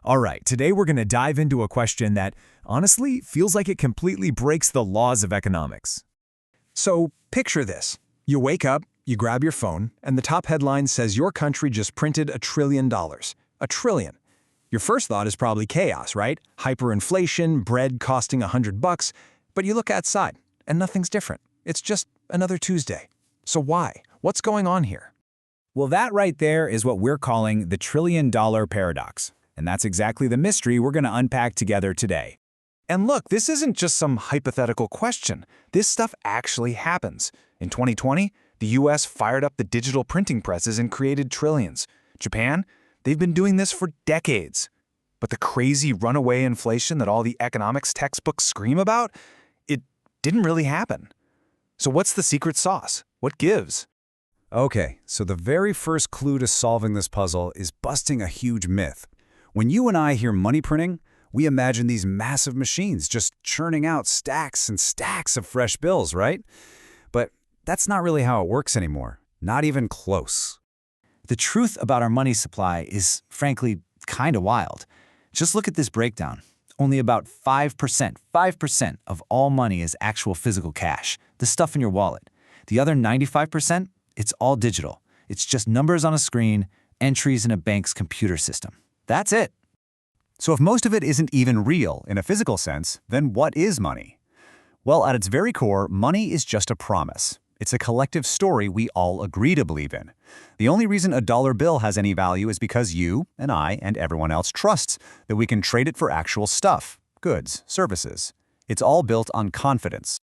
All right, today we're going to dive into a question that, honestly, feels like it completely breaks the laws of economics. So picture this. You wake up, you grab your phone, and the top headline says your country just printed $1 trillion. $1 trillion. Your first thought is probably chaos, right? Hyperinflation, bread costing $100, but you look outside, and nothing's different. It's just another Tuesday. So why? What's going on here? Well, that right there is what we're calling the trillion-dollar paradox. And that's exactly the mystery we're going to unpack together today. And look, this isn't just some hypothetical question. This stuff actually happens. In 2020, the US fired up the digital printing presses and created trillions. Japan, they've been doing this for decades. But the crazy runaway inflation that all the economics textbooks scream about, it didn't really happen. So what's the secret sauce? What gives? Okay, so the very first clue to solving this puzzle is busting a huge myth. When you and I hear money printing, we imagine these massive machines just churning out stacks and stacks of fresh bills, right? But that's not really how it works anymore. Not even close. The truth about our money supply is, frankly, kind of wild. Just look at this breakdown. Only about 5% of all money is actual physical cash, the stuff in your wallet. The other 95%, it's all digital. It's just numbers on a screen, entries in a bank's computer system. That's it. So if most of it isn't even real in a physical sense, then what is money? Well, at its very core, money is just a promise. It's a collective story we all agree to believe in. The only reason a dollar bill has any value is because you and I and everyone else trusts that we can trade it for actual stuff, goods, services. It's all built on confidence.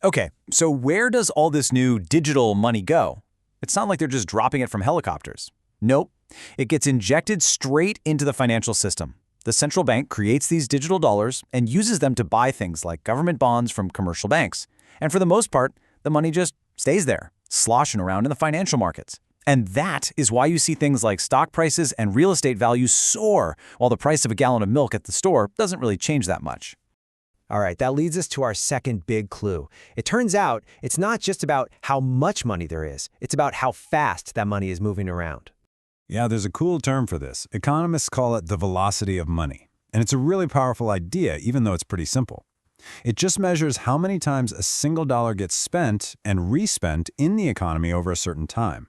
Okay, so where does all this new digital money go? It's not like they're just dropping it from helicopters. Nope. It gets injected straight into the financial system. The central bank creates these digital dollars and uses them to buy things like government bonds from commercial banks. And for the most part, the money just stays there, sloshing around in the financial markets. And that is why you see things like stock prices and real estate values soar, while the price of a gallon of milk at the store doesn't really change that much. All right, that leads us to our second big clue. It turns out it's not just about how much money there is, it's about how fast that money is moving around. Yeah, there's a cool term for this. Economists call it the velocity of money. And it's a really powerful idea, even though it's pretty simple. It just measures how many times a single dollar gets spent and respent in the economy over a certain time.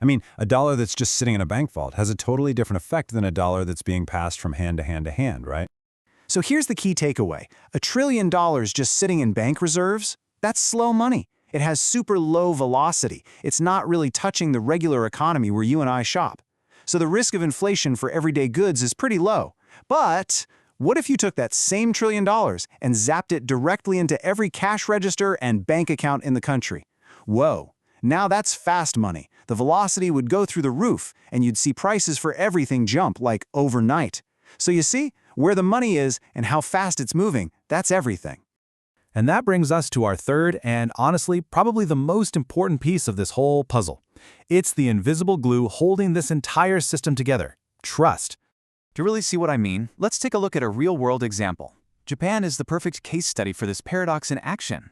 I mean, a dollar that's just sitting in a bank vault has a totally different effect than a dollar that's being passed from hand to hand to hand, right? So here's the key takeaway. $1 trillion just sitting in bank reserves, that's slow money. It has super low velocity. It's not really touching the regular economy where you and I shop. So the risk of inflation for everyday goods is pretty low. But what if you took that same $1 trillion and zapped it directly into every cash register and bank account in the country? Whoa, now that's fast money. The velocity would go through the roof, and you'd see prices for everything jump like overnight. So you see, where the money is and how fast it's moving, that's everything. And that brings us to our third and, honestly, probably the most important piece of this whole puzzle. It's the invisible glue holding this entire system together: trust. To really see what I mean, let's take a look at a real-world example. Japan is the perfect case study for this paradox in action.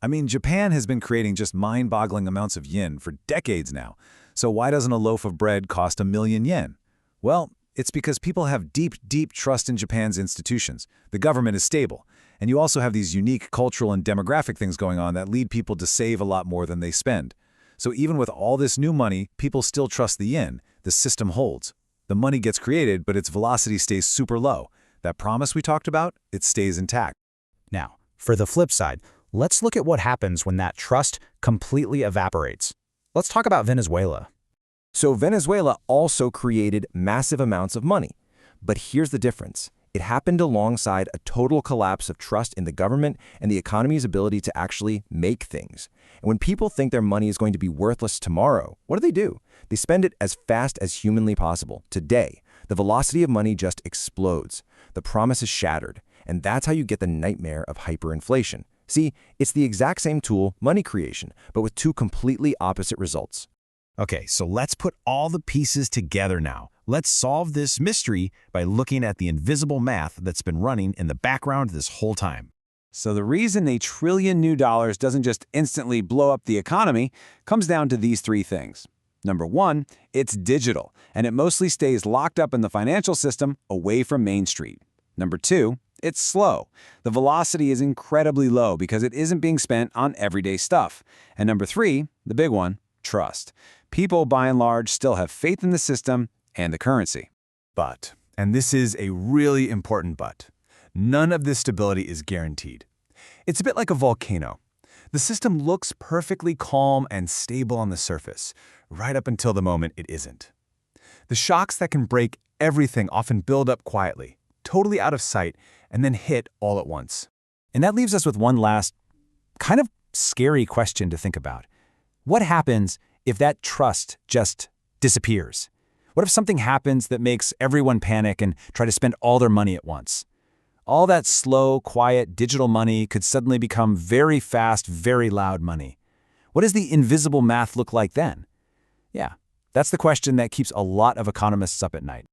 I mean, Japan has been creating just mind-boggling amounts of yen for decades now. So why doesn't a loaf of bread cost 1,000,000 yen? Well, it's because people have deep, deep trust in Japan's institutions. The government is stable. And you also have these unique cultural and demographic things going on that lead people to save a lot more than they spend. So even with all this new money, people still trust the yen. The system holds. The money gets created, but its velocity stays super low. That promise we talked about, it stays intact. Now, for the flip side, let's look at what happens when that trust completely evaporates. Let's talk about Venezuela. So Venezuela also created massive amounts of money. But here's the difference. It happened alongside a total collapse of trust in the government and the economy's ability to actually make things. And when people think their money is going to be worthless tomorrow, what do? They spend it as fast as humanly possible. Today, the velocity of money just explodes. The promise is shattered. And that's how you get the nightmare of hyperinflation. See, it's the exact same tool, money creation, but with two completely opposite results. Okay, so let's put all the pieces together now. Let's solve this mystery by looking at the invisible math that's been running in the background this whole time. So the reason $1 trillion new dollars doesn't just instantly blow up the economy comes down to these three things. Number one, it's digital, and it mostly stays locked up in the financial system away from Main Street. Number two, it's slow. The velocity is incredibly low because it isn't being spent on everyday stuff. And number three, the big one, trust. People, by and large, still have faith in the system and the currency. But, and this is a really important but, none of this stability is guaranteed. It's a bit like a volcano. The system looks perfectly calm and stable on the surface, right up until the moment it isn't. The shocks that can break everything often build up quietly, totally out of sight, and then hit all at once. And that leaves us with one last, kind of scary question to think about. What happens if that trust just disappears? What if something happens that makes everyone panic and try to spend all their money at once? All that slow, quiet, digital money could suddenly become very fast, very loud money. What does the invisible math look like then? Yeah, that's the question that keeps a lot of economists up at night.